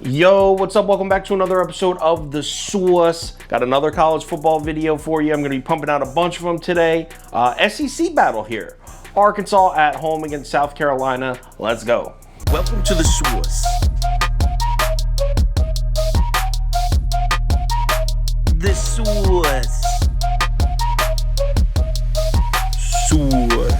Yo, what's up? Welcome back to another episode of The Sauce. Got another college football video for you. I'm going to be pumping out a bunch of them today. SEC battle here. Arkansas at home against South Carolina. Let's go. Welcome to The Sauce. The Sauce. Sauce.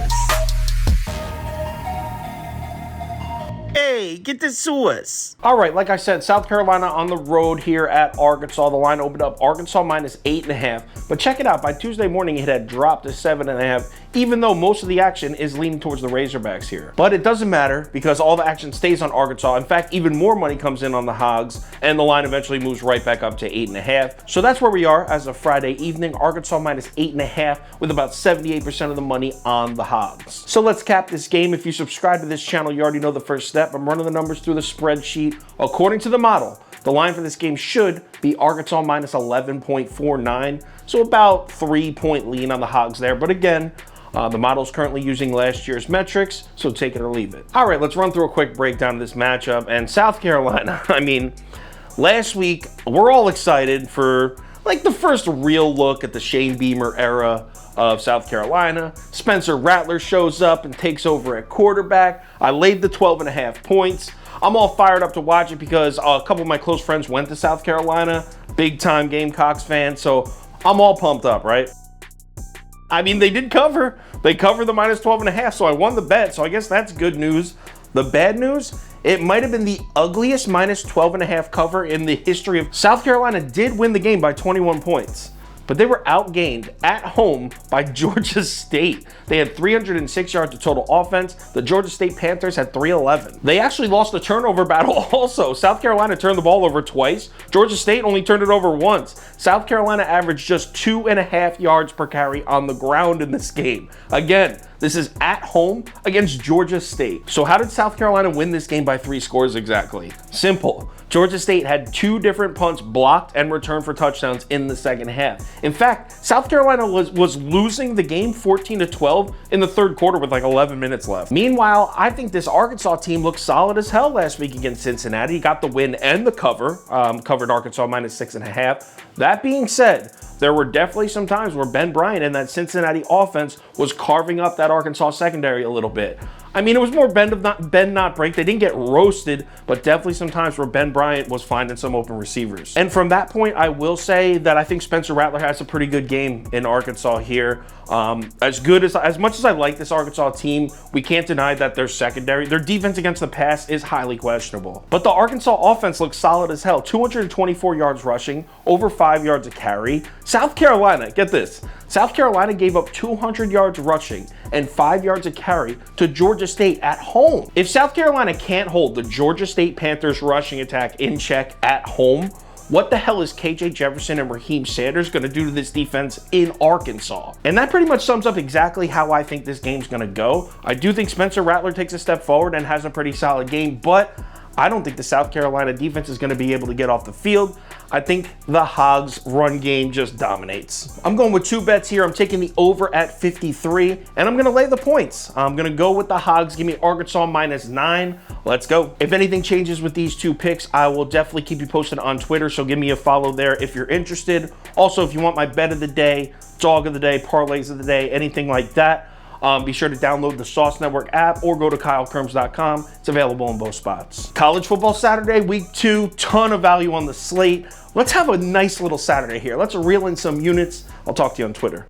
Hey, get the sauce. All right, like I said, South Carolina on the road here at Arkansas. The line opened up Arkansas minus 8.5. But check it out. By Tuesday morning, it had dropped to 7.5, even though most of the action is leaning towards the Razorbacks here. But it doesn't matter because all the action stays on Arkansas. In fact, even more money comes in on the Hogs, and the line eventually moves right back up to 8.5. So that's where we are as of Friday evening. Arkansas minus 8.5 with about 78% of the money on the Hogs. So let's cap this game. If you subscribe to this channel, you already know the first step. I'm running the numbers through the spreadsheet. According to the model, the line for this game should be Arkansas minus 11.49. So about 3-point lean on the Hogs there. But again, the model's currently using last year's metrics, so take it or leave it. All right, let's run through a quick breakdown of this matchup. And South Carolina, I mean, last week, we're all excited for like the first real look at the Shane Beamer era of South Carolina. Spencer Rattler shows up and takes over at quarterback. I laid the 12.5 points. I'm all fired up to watch it because a couple of my close friends went to South Carolina, big time Gamecocks fan, so I'm all pumped up, right? I mean, they did cover. They covered the minus 12.5, so I won the bet, so I guess that's good news. The bad news, it might have been the ugliest minus 12.5 cover in the history of South Carolina. Did win the game by 21 points. But they were outgained at home by Georgia State. They had 306 yards of total offense. The Georgia State Panthers had 311. They actually lost the turnover battle also. South Carolina turned the ball over twice. Georgia State only turned it over once. South Carolina averaged just 2.5 yards per carry on the ground in this game. Again, this is at home against Georgia State. So how did South Carolina win this game by 3 scores exactly? Simple. Georgia State had 2 different punts blocked and returned for touchdowns in the second half. In fact, South Carolina was losing the game 14-12 in the third quarter with like 11 minutes left. Meanwhile, I think this Arkansas team looked solid as hell last week against Cincinnati. Got the win and the cover. Covered Arkansas minus 6.5. That being said, there were definitely some times where Ben Bryant and that Cincinnati offense was carving up that Arkansas secondary a little bit. I mean, it was more bend not break. They didn't get roasted, but definitely some times where Ben Bryant was finding some open receivers. And from that point, I will say that I think Spencer Rattler has a pretty good game in Arkansas here. As much as I like this Arkansas team, we can't deny that their secondary, their defense against the pass is highly questionable. But the Arkansas offense looks solid as hell. 224 yards rushing, over 5 yards a carry. South Carolina, get this. South Carolina gave up 200 yards rushing and 5 yards a carry to Georgia State at home. If South Carolina can't hold the Georgia State Panthers rushing attack in check at home, what the hell is KJ Jefferson and Raheem Sanders going to do to this defense in Arkansas? And that pretty much sums up exactly how I think this game's going to go. I do think Spencer Rattler takes a step forward and has a pretty solid game, but I don't think the South Carolina defense is going to be able to get off the field. I think the Hogs run game just dominates. I'm going with 2 bets here. I'm taking the over at 53, and I'm going to lay the points. I'm going to go with the Hogs. Give me Arkansas minus 9. Let's go. If anything changes with these 2 picks, I will definitely keep you posted on Twitter, so give me a follow there if you're interested. Also, if you want my bet of the day, dog of the day, parlays of the day, anything like that, be sure to download the Sauce Network app or go to KyleKirms.com. It's available in both spots. College football Saturday, week 2, ton of value on the slate. Let's have a nice little Saturday here. Let's reel in some units. I'll talk to you on Twitter.